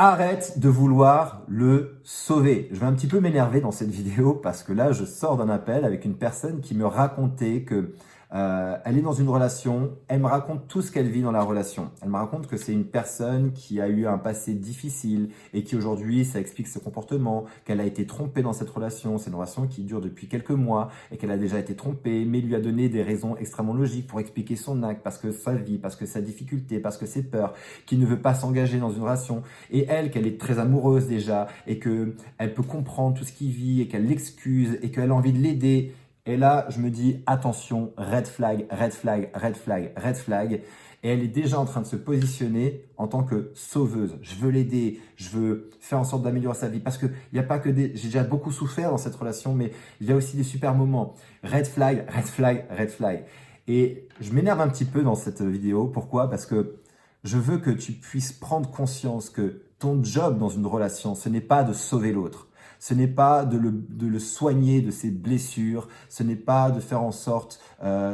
Arrête de vouloir le sauver. Je vais un petit peu m'énerver dans cette vidéo parce que là, je sors d'un appel avec une personne qui me racontait que elle est dans une relation, elle me raconte tout ce qu'elle vit dans la relation. Elle me raconte que c'est une personne qui a eu un passé difficile et qui aujourd'hui, ça explique ses comportements, qu'elle a été trompée dans cette relation. C'est une relation qui dure depuis quelques mois et qu'elle a déjà été trompée, mais lui a donné des raisons extrêmement logiques pour expliquer son acte, parce que sa vie, parce que sa difficulté, parce que ses peurs, qu'il ne veut pas s'engager dans une relation. Et elle, qu'elle est très amoureuse déjà et qu'elle peut comprendre tout ce qu'il vit et qu'elle l'excuse et qu'elle a envie de l'aider. Et là, je me dis, attention, red flag, red flag, red flag, red flag. Et elle est déjà en train de se positionner en tant que sauveuse. Je veux l'aider, je veux faire en sorte d'améliorer sa vie. Parce qu'il n'y a pas que des... J'ai déjà beaucoup souffert dans cette relation, mais il y a aussi des super moments. Red flag, red flag, red flag. Et je m'énerve un petit peu dans cette vidéo. Pourquoi? Parce que je veux que tu puisses prendre conscience que ton job dans une relation, ce n'est pas de sauver l'autre. Ce n'est pas de le soigner de ses blessures. Ce n'est pas de faire en sorte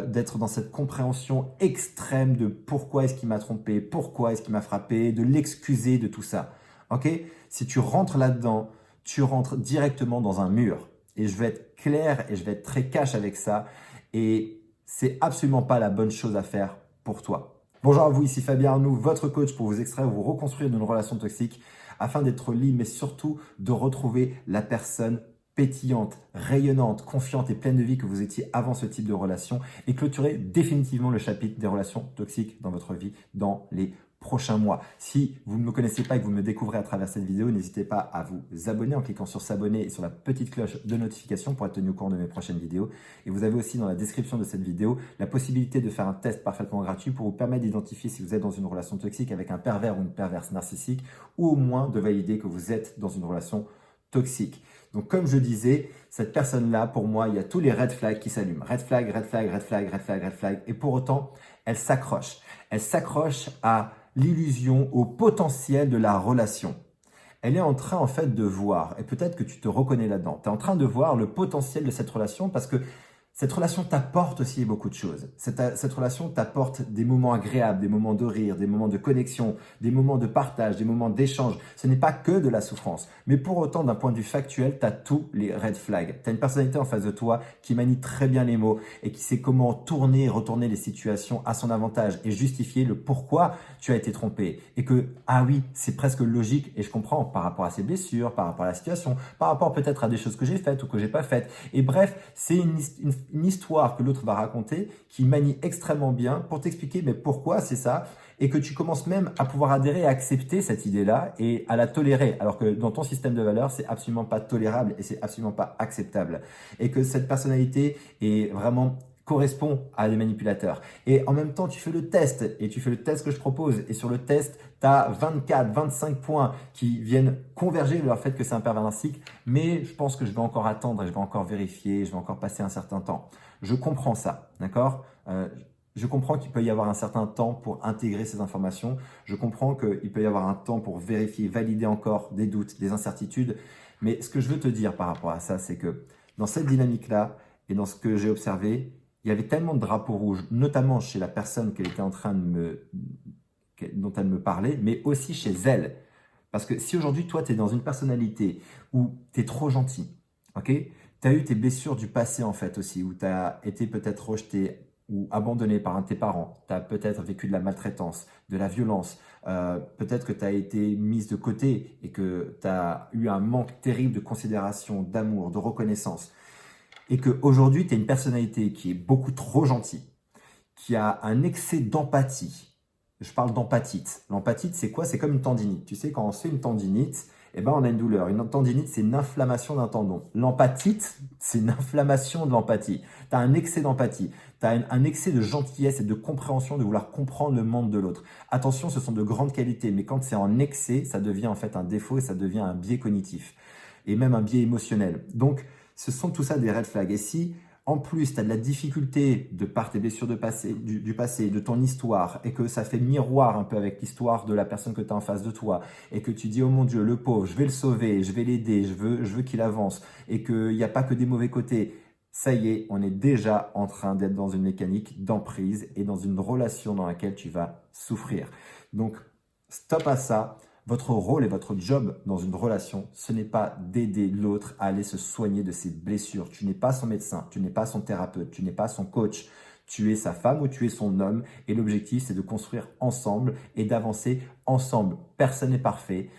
d'être dans cette compréhension extrême de pourquoi est-ce qu'il m'a trompé, pourquoi est-ce qu'il m'a frappé, de l'excuser de tout ça. Ok? Si tu rentres là-dedans, tu rentres directement dans un mur. Et je vais être clair et je vais être très cash avec ça. Et c'est absolument pas la bonne chose à faire pour toi. Bonjour à vous, ici Fabien Arnoux, votre coach pour vous extraire ou vous reconstruire d'une relation toxique afin d'être libre, mais surtout de retrouver la personne pétillante, rayonnante, confiante et pleine de vie que vous étiez avant ce type de relation et clôturer définitivement le chapitre des relations toxiques dans votre vie dans les prochains mois. Si vous ne me connaissez pas et que vous me découvrez à travers cette vidéo, n'hésitez pas à vous abonner en cliquant sur s'abonner et sur la petite cloche de notification pour être tenu au courant de mes prochaines vidéos. Et vous avez aussi dans la description de cette vidéo la possibilité de faire un test parfaitement gratuit pour vous permettre d'identifier si vous êtes dans une relation toxique avec un pervers ou une perverse narcissique ou au moins de valider que vous êtes dans une relation toxique. Donc comme je disais, cette personne-là, pour moi, il y a tous les red flags qui s'allument. Red flag, red flag, red flag, red flag, red flag. Et pour autant, elle s'accroche. Elle s'accroche à l'illusion, au potentiel de la relation. Elle est en train en fait de voir, et peut-être que tu te reconnais là-dedans, tu es en train de voir le potentiel de cette relation parce que cette relation t'apporte aussi beaucoup de choses. Cette relation t'apporte des moments agréables, des moments de rire, des moments de connexion, des moments de partage, des moments d'échange. Ce n'est pas que de la souffrance. Mais pour autant, d'un point de vue factuel, tu as tous les red flags. Tu as une personnalité en face de toi qui manie très bien les mots et qui sait comment tourner et retourner les situations à son avantage et justifier le pourquoi tu as été trompé. Et que, ah oui, c'est presque logique et je comprends par rapport à ses blessures, par rapport à la situation, par rapport peut-être à des choses que j'ai faites ou que j'ai pas faites. Et bref, c'est une histoire que l'autre va raconter qui manie extrêmement bien pour t'expliquer mais pourquoi c'est ça et que tu commences même à pouvoir adhérer et accepter cette idée-là et à la tolérer alors que dans ton système de valeurs, c'est absolument pas tolérable et c'est absolument pas acceptable et que cette personnalité est vraiment correspond à des manipulateurs. Et en même temps, tu fais le test et tu fais le test que je propose et sur le test, tu as 24, 25 points qui viennent converger vers le fait que c'est un pervers narcissique, mais je pense que je vais encore attendre et je vais encore vérifier, je vais encore passer un certain temps. Je comprends ça, d'accord? Je comprends qu'il peut y avoir un certain temps pour intégrer ces informations. Je comprends qu'il peut y avoir un temps pour vérifier, valider encore des doutes, des incertitudes. Mais ce que je veux te dire par rapport à ça, c'est que dans cette dynamique-là et dans ce que j'ai observé, il y avait tellement de drapeaux rouges, notamment chez la personne qu'elle était en train dont elle me parlait, mais aussi chez elle. Parce que si aujourd'hui, toi, tu es dans une personnalité où tu es trop gentil, ok? Tu as eu tes blessures du passé en fait aussi, où tu as été peut-être rejeté ou abandonné par un de tes parents, tu as peut-être vécu de la maltraitance, de la violence, peut-être que tu as été mise de côté et que tu as eu un manque terrible de considération, d'amour, de reconnaissance et qu'aujourd'hui, tu as une personnalité qui est beaucoup trop gentille, qui a un excès d'empathie. Je parle d'empathite. L'empathite, c'est quoi? C'est comme une tendinite. Tu sais, quand on se fait une tendinite, eh ben, on a une douleur. Une tendinite, c'est une inflammation d'un tendon. L'empathite, c'est une inflammation de l'empathie. Tu as un excès d'empathie. Tu as un excès de gentillesse et de compréhension, de vouloir comprendre le monde de l'autre. Attention, ce sont de grandes qualités, mais quand c'est en excès, ça devient en fait un défaut et ça devient un biais cognitif et même un biais émotionnel. Donc, ce sont tout ça des red flags. Et si, en plus, tu as de la difficulté de par tes blessures du passé, de ton histoire, et que ça fait miroir un peu avec l'histoire de la personne que tu as en face de toi, et que tu dis, oh mon Dieu, le pauvre, je vais le sauver, je vais l'aider, je veux qu'il avance, et qu'il n'y a pas que des mauvais côtés, ça y est, on est déjà en train d'être dans une mécanique d'emprise et dans une relation dans laquelle tu vas souffrir. Donc, stop à ça. Votre rôle et votre job dans une relation, ce n'est pas d'aider l'autre à aller se soigner de ses blessures. Tu n'es pas son médecin, tu n'es pas son thérapeute, tu n'es pas son coach. Tu es sa femme ou tu es son homme et l'objectif, c'est de construire ensemble et d'avancer ensemble. Personne n'est parfait,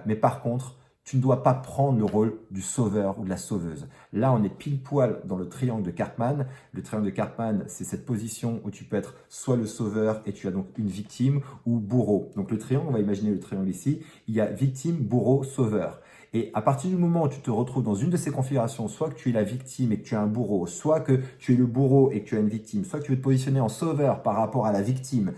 mais par contre, tu ne dois pas prendre le rôle du sauveur ou de la sauveuse. Là, on est pile poil dans le triangle de Karpman. Le triangle de Karpman, c'est cette position où tu peux être soit le sauveur et tu as donc une victime ou bourreau. Donc le triangle, on va imaginer le triangle ici, il y a victime, bourreau, sauveur. Et à partir du moment où tu te retrouves dans une de ces configurations, soit que tu es la victime et que tu es un bourreau, soit que tu es le bourreau et que tu as une victime, soit que tu veux te positionner en sauveur par rapport à la victime,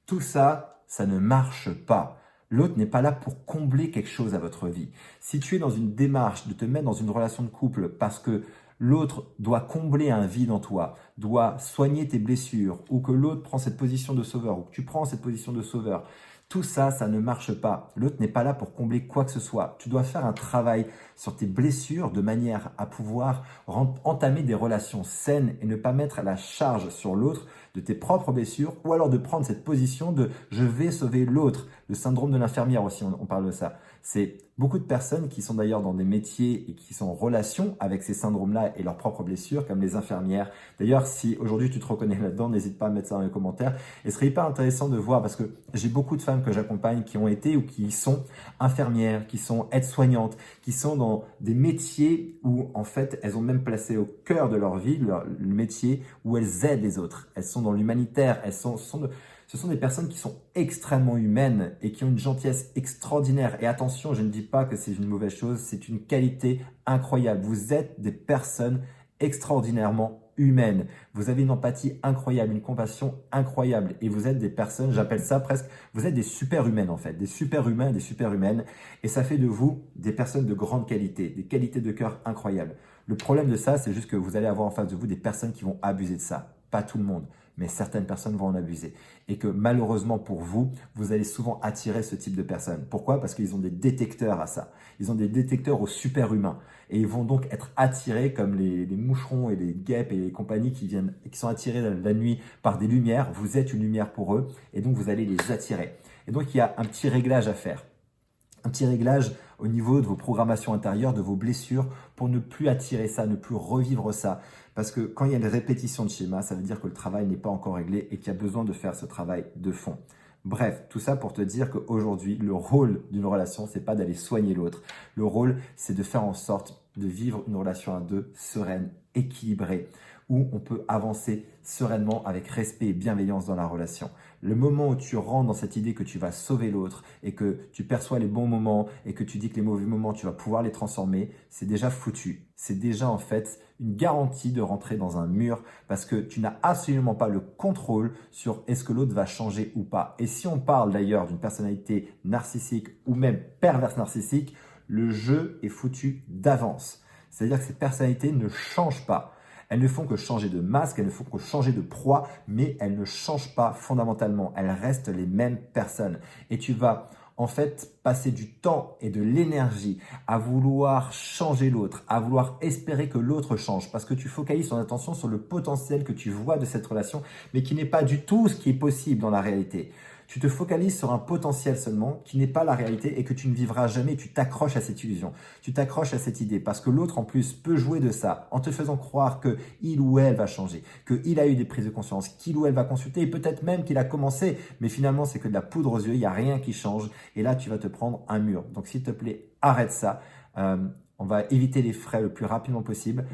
tout ça, ça ne marche pas. L'autre n'est pas là pour combler quelque chose à votre vie. Si tu es dans une démarche de te mettre dans une relation de couple parce que l'autre doit combler un vide en toi, doit soigner tes blessures, ou que l'autre prend cette position de sauveur, ou que tu prends cette position de sauveur, tout ça, ça ne marche pas. L'autre n'est pas là pour combler quoi que ce soit. Tu dois faire un travail sur tes blessures de manière à pouvoir entamer des relations saines et ne pas mettre la charge sur l'autre de tes propres blessures ou alors de prendre cette position de « je vais sauver l'autre ». Le syndrome de l'infirmière aussi, on parle de ça. C'est beaucoup de personnes qui sont d'ailleurs dans des métiers et qui sont en relation avec ces syndromes-là et leurs propres blessures, comme les infirmières. D'ailleurs, si aujourd'hui tu te reconnais là-dedans, n'hésite pas à mettre ça dans les commentaires. Et ce serait hyper intéressant de voir, parce que j'ai beaucoup de femmes que j'accompagne qui ont été ou qui sont infirmières, qui sont aides-soignantes, qui sont dans des métiers où en fait elles ont même placé au cœur de leur vie le métier où elles aident les autres. Elles sont dans l'humanitaire, ce sont des personnes qui sont extrêmement humaines et qui ont une gentillesse extraordinaire. Et attention, je ne dis pas que c'est une mauvaise chose, c'est une qualité incroyable. Vous êtes des personnes extraordinairement humaines. Vous avez une empathie incroyable, une compassion incroyable. Et vous êtes des personnes, j'appelle ça presque, vous êtes des super-humaines en fait. Des super-humains et des super-humaines. Et ça fait de vous des personnes de grande qualité, des qualités de cœur incroyables. Le problème de ça, c'est juste que vous allez avoir en face de vous des personnes qui vont abuser de ça. Pas tout le monde, mais certaines personnes vont en abuser. Et que malheureusement pour vous, vous allez souvent attirer ce type de personnes. Pourquoi? Parce qu'ils ont des détecteurs à ça. Ils ont des détecteurs aux super-humains. Et ils vont donc être attirés comme les moucherons et les guêpes et les compagnies qui sont attirés la nuit par des lumières. Vous êtes une lumière pour eux et donc vous allez les attirer. Et donc il y a un petit réglage à faire. Un petit réglage au niveau de vos programmations intérieures, de vos blessures, pour ne plus attirer ça, ne plus revivre ça. Parce que quand il y a une répétition de schéma, ça veut dire que le travail n'est pas encore réglé et qu'il y a besoin de faire ce travail de fond. Bref, tout ça pour te dire qu'aujourd'hui, le rôle d'une relation, c'est pas d'aller soigner l'autre. Le rôle, c'est de faire en sorte de vivre une relation à deux sereine, équilibrée, où on peut avancer sereinement avec respect et bienveillance dans la relation. Le moment où tu rentres dans cette idée que tu vas sauver l'autre et que tu perçois les bons moments et que tu dis que les mauvais moments, tu vas pouvoir les transformer, c'est déjà foutu. C'est déjà en fait une garantie de rentrer dans un mur parce que tu n'as absolument pas le contrôle sur est-ce que l'autre va changer ou pas. Et si on parle d'ailleurs d'une personnalité narcissique ou même perverse narcissique, le jeu est foutu d'avance. C'est-à-dire que ces personnalités ne changent pas. Elles ne font que changer de masque, elles ne font que changer de proie, mais elles ne changent pas fondamentalement. Elles restent les mêmes personnes. Et tu vas en fait passer du temps et de l'énergie à vouloir changer l'autre, à vouloir espérer que l'autre change, parce que tu focalises ton attention sur le potentiel que tu vois de cette relation, mais qui n'est pas du tout ce qui est possible dans la réalité. Tu te focalises sur un potentiel seulement qui n'est pas la réalité et que tu ne vivras jamais. Tu t'accroches à cette illusion, tu t'accroches à cette idée parce que l'autre en plus peut jouer de ça en te faisant croire qu'il ou elle va changer, qu'il a eu des prises de conscience, qu'il ou elle va consulter et peut-être même qu'il a commencé, mais finalement c'est que de la poudre aux yeux, il n'y a rien qui change et là tu vas te prendre un mur. Donc s'il te plaît, arrête ça. On va éviter les frais le plus rapidement possible.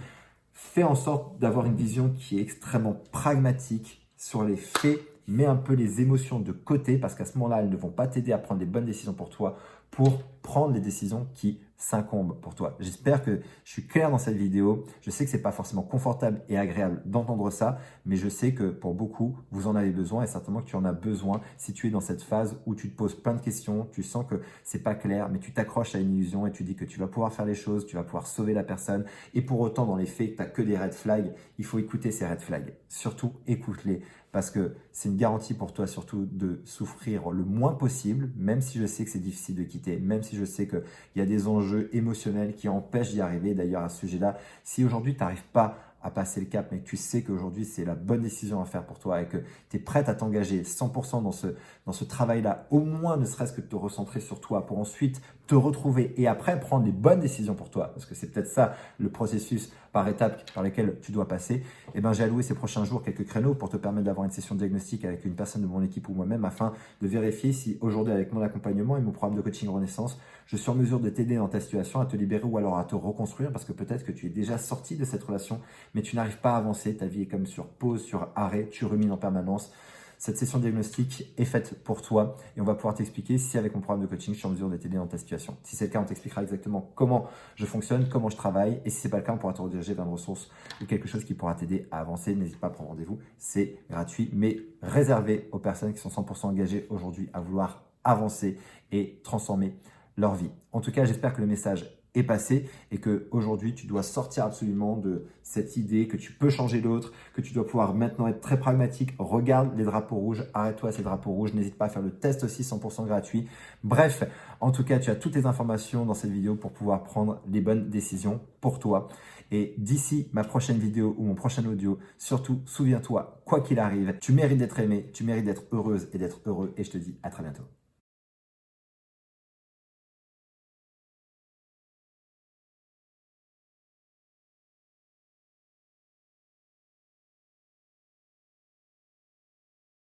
Fais en sorte d'avoir une vision qui est extrêmement pragmatique sur les faits. Mets un peu les émotions de côté parce qu'à ce moment-là, elles ne vont pas t'aider à prendre les bonnes décisions pour toi, pour prendre les décisions qui s'incombent pour toi. J'espère que je suis clair dans cette vidéo. Je sais que c'est pas forcément confortable et agréable d'entendre ça, mais je sais que pour beaucoup, vous en avez besoin et certainement que tu en as besoin si tu es dans cette phase où tu te poses plein de questions, tu sens que c'est pas clair, mais tu t'accroches à une illusion et tu dis que tu vas pouvoir faire les choses, tu vas pouvoir sauver la personne et pour autant, dans les faits, tu n'as que des red flags. Il faut écouter ces red flags. Surtout, écoute-les parce que c'est une garantie pour toi surtout de souffrir le moins possible, même si je sais que c'est difficile de quitter, même si je sais qu'il y a des enjeux émotionnels qui empêchent d'y arriver. D'ailleurs, à ce sujet-là, si aujourd'hui tu n'arrives pas à passer le cap, mais que tu sais qu'aujourd'hui, c'est la bonne décision à faire pour toi et que tu es prête à t'engager 100% dans ce travail-là, au moins ne serait-ce que de te recentrer sur toi pour ensuite te retrouver et après prendre les bonnes décisions pour toi, parce que c'est peut-être ça le processus par étapes par lesquels tu dois passer, et ben j'ai alloué ces prochains jours quelques créneaux pour te permettre d'avoir une session de diagnostic avec une personne de mon équipe ou moi-même afin de vérifier si aujourd'hui avec mon accompagnement et mon programme de coaching Renaissance, je suis en mesure de t'aider dans ta situation à te libérer ou alors à te reconstruire parce que peut-être que tu es déjà sorti de cette relation mais tu n'arrives pas à avancer, ta vie est comme sur pause, sur arrêt, tu rumines en permanence. Cette session diagnostique est faite pour toi et on va pouvoir t'expliquer si avec mon programme de coaching, je suis en mesure de t'aider dans ta situation. Si c'est le cas, on t'expliquera exactement comment je fonctionne, comment je travaille et si c'est pas le cas, on pourra te rediriger vers une ressource ou quelque chose qui pourra t'aider à avancer. N'hésite pas à prendre rendez-vous, c'est gratuit mais réservé aux personnes qui sont 100% engagées aujourd'hui à vouloir avancer et transformer leur vie. En tout cas, j'espère que le message est passé et que aujourd'hui tu dois sortir absolument de cette idée que tu peux changer l'autre, que tu dois pouvoir maintenant être très pragmatique. Regarde les drapeaux rouges, arrête-toi à ces drapeaux rouges, n'hésite pas à faire le test aussi 100% gratuit. Bref, en tout cas, tu as toutes les informations dans cette vidéo pour pouvoir prendre les bonnes décisions pour toi. Et d'ici ma prochaine vidéo ou mon prochain audio, surtout souviens-toi, quoi qu'il arrive, tu mérites d'être aimé, tu mérites d'être heureuse et d'être heureux et je te dis à très bientôt.